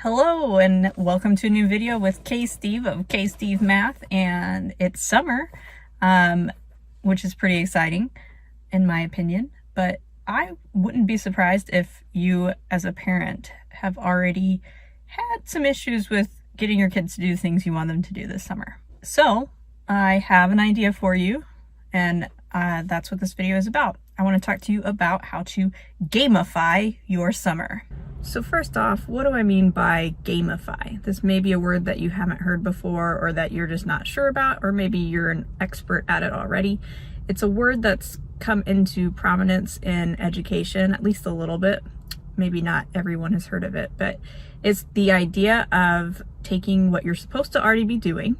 Hello and welcome to a new video with Steve of Steve Math, and it's summer, which is pretty exciting in my opinion, but I wouldn't be surprised if you as a parent have already had some issues with getting your kids to do things you want them to do this summer. So I have an idea for you, and that's what this video is about. I want to talk to you about how to gamify your summer. So first off, what do I mean by gamify? This may be a word that you haven't heard before, or that you're just not sure about, or maybe you're an expert at it already. It's a word that's come into prominence in education, at least a little bit. Maybe not everyone has heard of it, but it's the idea of taking what you're supposed to already be doing,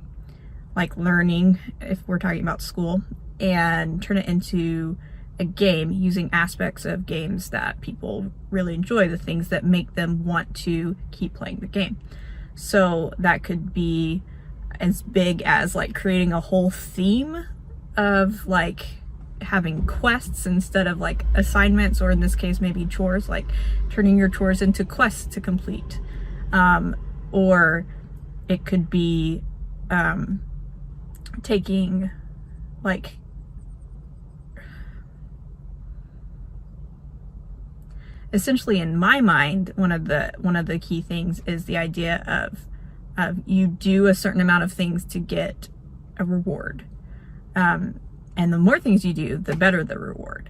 like learning, if we're talking about school, and turn it into a game using aspects of games that people really enjoy, the things that make them want to keep playing the game. So that could be as big as like creating a whole theme of like having quests instead of like assignments, or in this case maybe chores, like turning your chores into quests to complete. Or it could be taking like essentially, in my mind, one of the key things is the idea of you do a certain amount of things to get a reward, and the more things you do, the better the reward.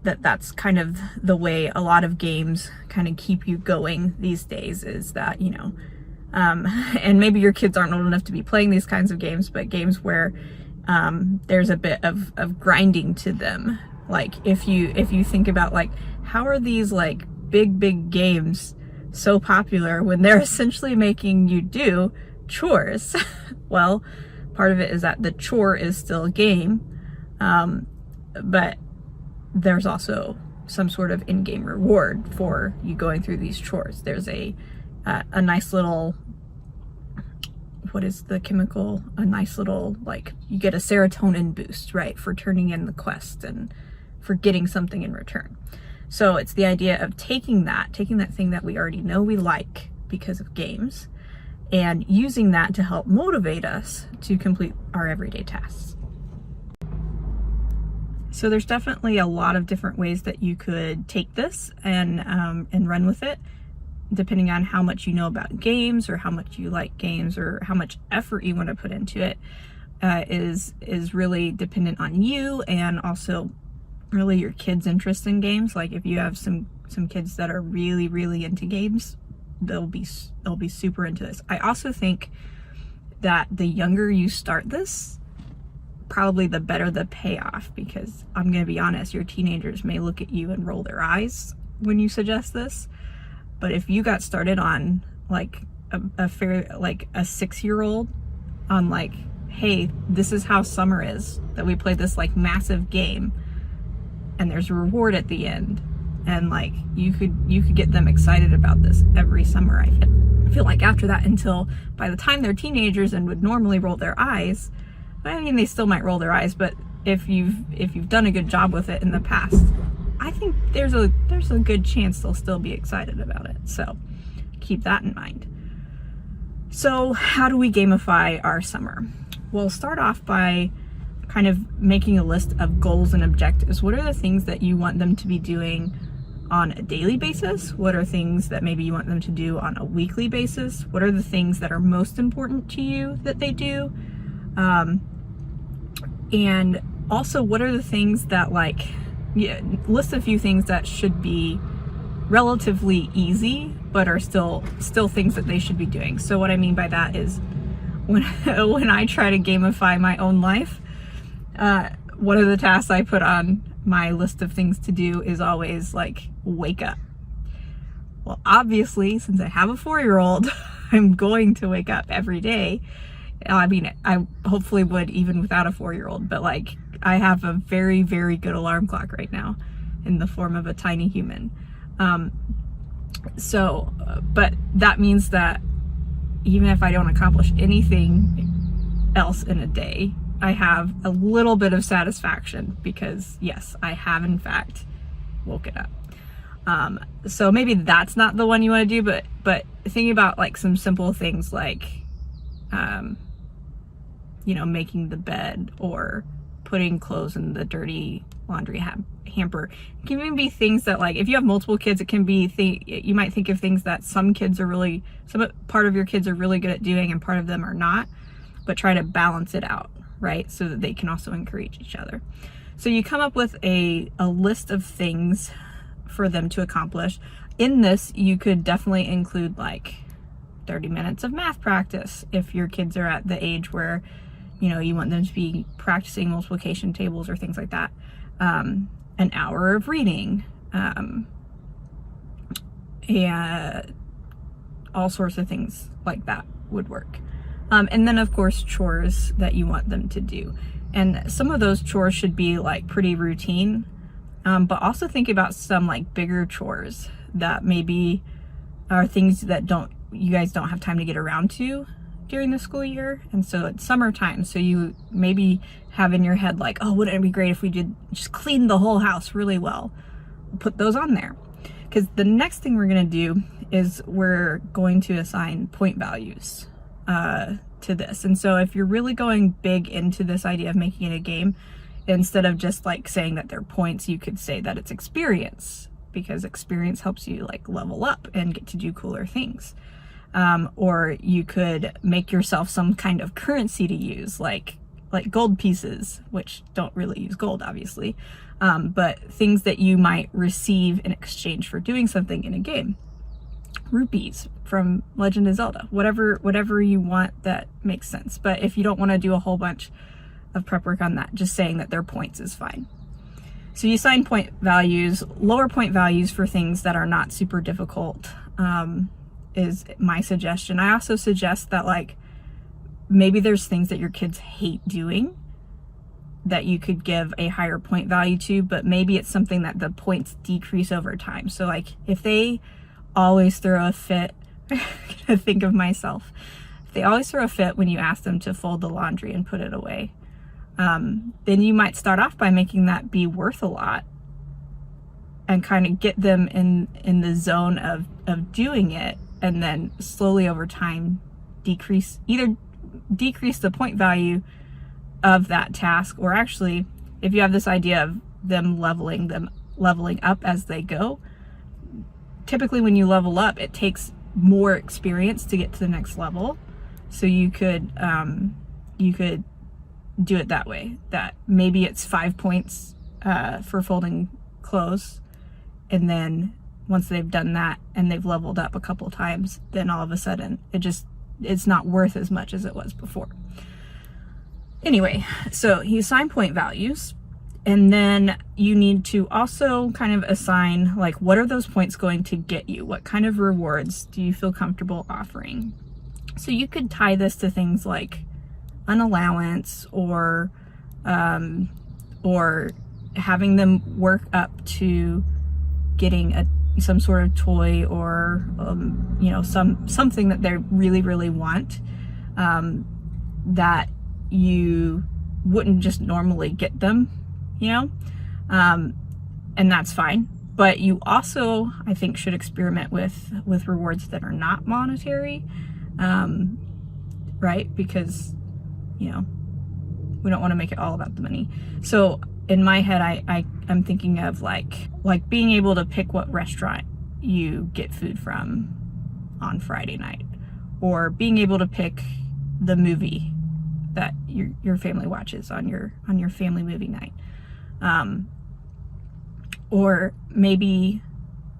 That's kind of the way a lot of games kind of keep you going these days, is that, you know, and maybe your kids aren't old enough to be playing these kinds of games, but games where there's a bit of grinding to them. Like if you think about like, how are these like big games so popular when they're essentially making you do chores? Well, part of it is that the chore is still a game, but there's also some sort of in-game reward for you going through these chores. There's a nice little, what is the chemical? A nice little, like, you get a serotonin boost, right, for turning in the quest and for getting something in return. So it's the idea of taking that thing that we already know we like because of games, and using that to help motivate us to complete our everyday tasks. So there's definitely a lot of different ways that you could take this and run with it, depending on how much you know about games, or how much you like games, or how much effort you want to put into it. Is really dependent on you, and also really your kids' interest in games. Like if you have some kids that are really into games, they'll be super into this. I also think that the younger you start this, probably the better the payoff, because I'm gonna be honest, your teenagers may look at you and roll their eyes when you suggest this. But if you got started on like a 6-year-old on like, hey, this is how summer is, that we play this like massive game and there's a reward at the end, and like you could get them excited about this every summer. I feel like after that, until by the time they're teenagers and would normally roll their eyes, I mean, they still might roll their eyes, but if you've done a good job with it in the past, I think there's a good chance they'll still be excited about it. So keep that in mind. So how do we gamify our summer? We'll start off by kind of making a list of goals and objectives. What are the things that you want them to be doing on a daily basis? What are things that maybe you want them to do on a weekly basis? What are the things that are most important to you that they do? And also, what are the things that, like, list a few things that should be relatively easy, but are still things that they should be doing. So what I mean by that is, when I try to gamify my own life, one of the tasks I put on my list of things to do is always like, wake up. Well, obviously, since I have a 4-year-old, I'm going to wake up every day. I mean, I hopefully would even without a 4-year-old, but like, I have a very good alarm clock right now in the form of a tiny human. But that means that even if I don't accomplish anything else in a day, I have a little bit of satisfaction, because yes, I have in fact woken up. So maybe that's not the one you want to do, but thinking about like some simple things like, you know, making the bed or putting clothes in the dirty laundry hamper. It can even be things that, like, if you have multiple kids, it can be you might think of things that some part of your kids are really good at doing and part of them are not, but try to balance it out, right? So that they can also encourage each other. So you come up with a list of things for them to accomplish. In this, you could definitely include like 30 minutes of math practice if your kids are at the age where, you know, you want them to be practicing multiplication tables or things like that. An hour of reading, and all sorts of things like that would work. And then of course chores that you want them to do. And some of those chores should be like pretty routine, but also think about some like bigger chores that maybe are things that you guys don't have time to get around to during the school year. And so it's summertime, so you maybe have in your head like, oh, wouldn't it be great if we did just clean the whole house really well? Put those on there, because the next thing we're going to do is we're going to assign point values to this. And so if you're really going big into this idea of making it a game, instead of just like saying that they're points, you could say that it's experience, because experience helps you like level up and get to do cooler things. Or you could make yourself some kind of currency to use, like gold pieces, which don't really use gold, obviously, but things that you might receive in exchange for doing something in a game. Rupees from Legend of Zelda, whatever you want that makes sense. But if you don't want to do a whole bunch of prep work on that, just saying that they're points is fine. So you assign point values, lower point values for things that are not super difficult, is my suggestion. I also suggest that like maybe there's things that your kids hate doing that you could give a higher point value to, but maybe it's something that the points decrease over time. So like if they always throw a fit, I'm gonna think of myself. If they always throw a fit when you ask them to fold the laundry and put it away, then you might start off by making that be worth a lot and kind of get them in the zone of doing it, and then slowly over time decrease the point value of that task. Or actually, if you have this idea of them leveling up as they go, typically when you level up, it takes more experience to get to the next level. So you could do it that way, that maybe it's 5 points for folding clothes, and then once they've done that and they've leveled up a couple times, then all of a sudden it's not worth as much as it was before. Anyway, so you assign point values, and then you need to also kind of assign like, what are those points going to get you? What kind of rewards do you feel comfortable offering? So you could tie this to things like an allowance, or having them work up to getting some sort of toy, or you know, something that they really, really want, that you wouldn't just normally get them, you know, and that's fine. But you also, I think, should experiment with rewards that are not monetary, right? Because, you know, we don't want to make it all about the money. So in my head, I'm thinking of like being able to pick what restaurant you get food from on Friday night, or being able to pick the movie that your family watches on your family movie night, or maybe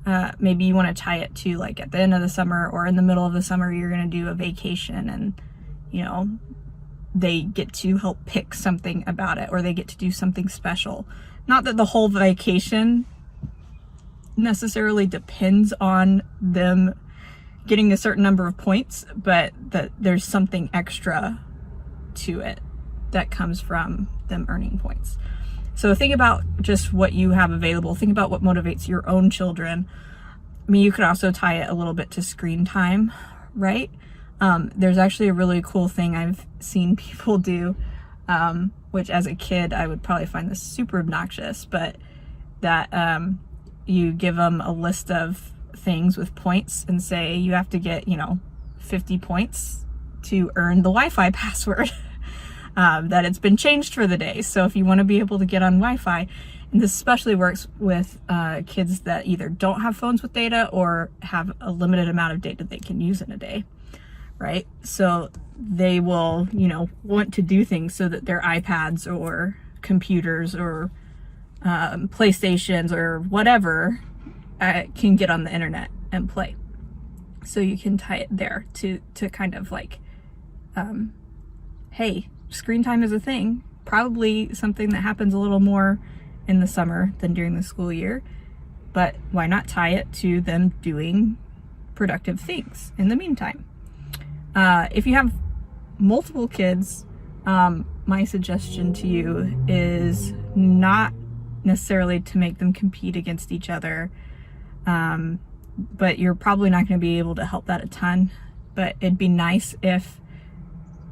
you want to tie it to like at the end of the summer or in the middle of the summer, you're going to do a vacation, and you know, they get to help pick something about it, or they get to do something special. Not that the whole vacation necessarily depends on them getting a certain number of points, but that there's something extra to it that comes from them earning points. So think about just what you have available. Think about what motivates your own children. I mean, you could also tie it a little bit to screen time, right? There's actually a really cool thing I've seen people do, which as a kid I would probably find this super obnoxious, but that you give them a list of things with points and say you have to get, 50 points to earn the Wi-Fi password. That it's been changed for the day. So if you want to be able to get on Wi-Fi, and this especially works with kids that either don't have phones with data or have a limited amount of data they can use in a day, right? So they will, want to do things so that their iPads or computers or PlayStations or whatever can get on the internet and play. So you can tie it there to kind of like, hey, screen time is a thing, probably something that happens a little more in the summer than during the school year, but why not tie it to them doing productive things in the meantime? If you have multiple kids, my suggestion to you is not necessarily to make them compete against each other, but you're probably not going to be able to help that a ton. But it'd be nice if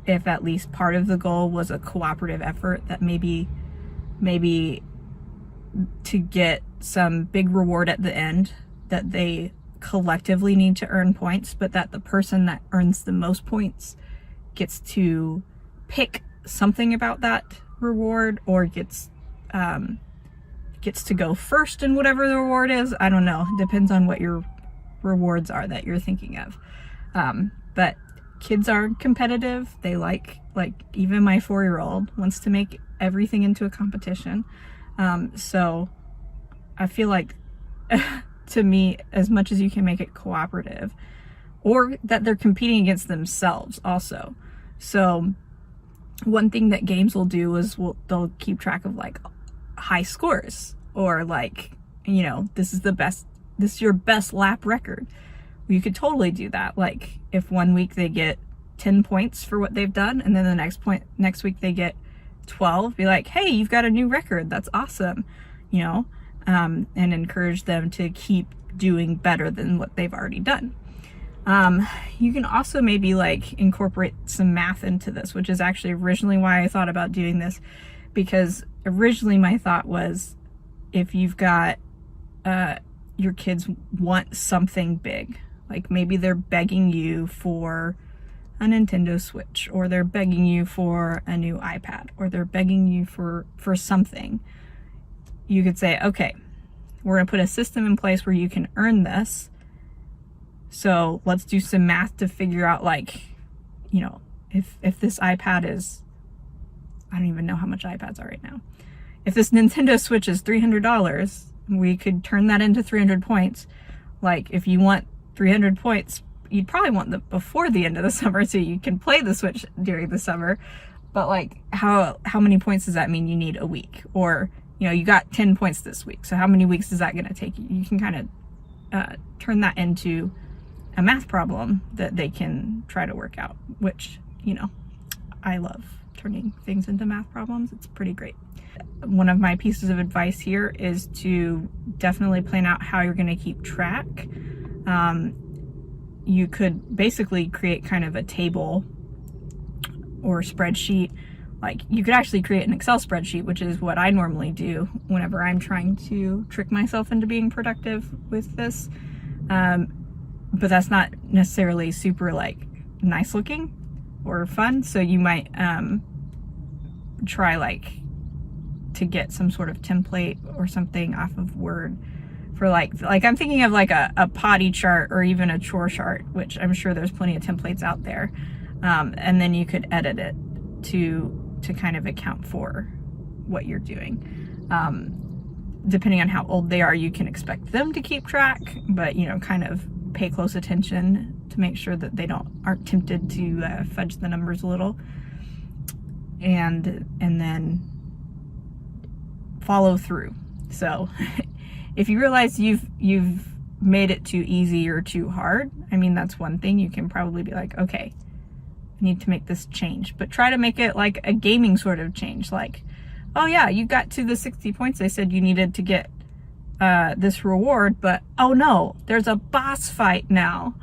at least part of the goal was a cooperative effort, that maybe to get some big reward at the end that they collectively need to earn points, but that the person that earns the most points gets to pick something about that reward, or gets to go first in whatever the reward is. I don't know. It depends on what your rewards are that you're thinking of. But kids are competitive. They like even my 4-year-old wants to make everything into a competition. So I feel like to me, as much as you can make it cooperative, or that they're competing against themselves also. So one thing that games will do is they'll keep track of like high scores, or like, this is your best lap record. You could totally do that. Like if one week they get 10 points for what they've done, and then the next week they get 12, be like, hey, you've got a new record. That's awesome. And encourage them to keep doing better than what they've already done. You can also maybe like incorporate some math into this, which is actually originally why I thought about doing this, because originally my thought was, if you've got your kids want something big, like maybe they're begging you for a Nintendo Switch, or they're begging you for a new iPad, or they're begging you for something, you could say, okay, we're going to put a system in place where you can earn this. So let's do some math to figure out, like, if this iPad is, I don't even know how much iPads are right now. If this Nintendo Switch is $300, we could turn that into 300 points. Like if you want 300 points, you'd probably want them before the end of the summer so you can play the Switch during the summer. But like how many points does that mean you need a week? Or, you got 10 points this week, so how many weeks is that going to take you? You can kind of turn that into a math problem that they can try to work out, which, I love turning things into math problems. It's pretty great. One of my pieces of advice here is to definitely plan out how you're going to keep track. You could basically create kind of a table or spreadsheet. Like you could actually create an Excel spreadsheet, which is what I normally do whenever I'm trying to trick myself into being productive with this. But that's not necessarily super like nice looking or fun. So you might try like to get some sort of template or something off of Word for like I'm thinking of like a potty chart or even a chore chart, which I'm sure there's plenty of templates out there. And then you could edit it to kind of account for what you're doing. Depending on how old they are, you can expect them to keep track, but kind of pay close attention to make sure that they aren't tempted to fudge the numbers a little, and then follow through. So if you realize you've made it too easy or too hard, that's one thing. You can probably be like, okay, I need to make this change, but try to make it like a gaming sort of change. Like, oh yeah, you got to the 60 points I said you needed to get this reward, but oh no, there's a boss fight now.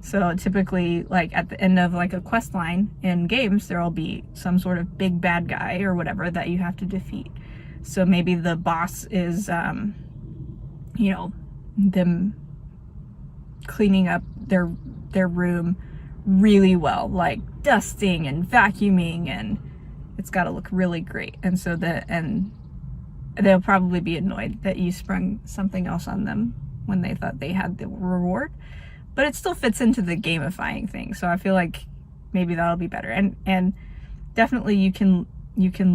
So typically, like at the end of like a quest line in games, there'll be some sort of big bad guy or whatever that you have to defeat. So maybe the boss is you know, them cleaning up their room really well, like dusting and vacuuming, and it's got to look really great. And so they'll probably be annoyed that you sprung something else on them when they thought they had the reward, but it still fits into the gamifying thing. So I feel like maybe that'll be better. And definitely you can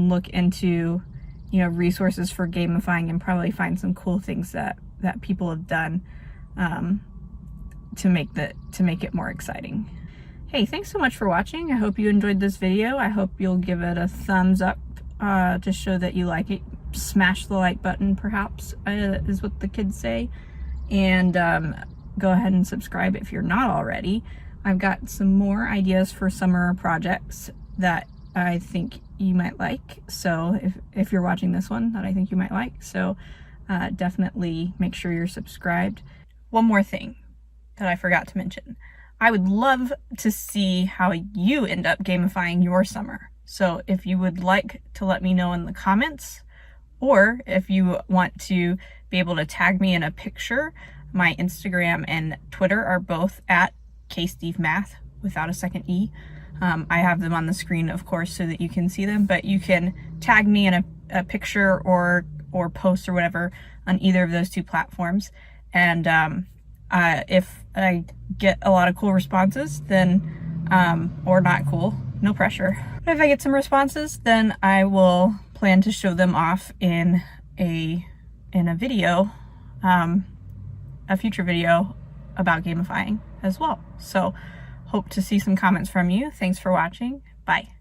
look into, you know, resources for gamifying and probably find some cool things that people have done to make it more exciting. Hey, thanks so much for watching. I hope you enjoyed this video. I hope you'll give it a thumbs up to show that you like it. Smash the like button, perhaps, is what the kids say. And go ahead and subscribe if you're not already. I've got some more ideas for summer projects that I think you might like. So if you're watching this one, that I think you might like. So definitely make sure you're subscribed. One more thing that I forgot to mention. I would love to see how you end up gamifying your summer. So if you would like to let me know in the comments, or if you want to be able to tag me in a picture, my Instagram and Twitter are both at KSteveMath without a second E. I have them on the screen, of course, so that you can see them, but you can tag me in a picture or post or whatever on either of those two platforms. And if I get a lot of cool responses, then, or not cool, no pressure. But if I get some responses, then I will plan to show them off in a video, a future video about gamifying as well. So hope to see some comments from you. Thanks for watching. Bye.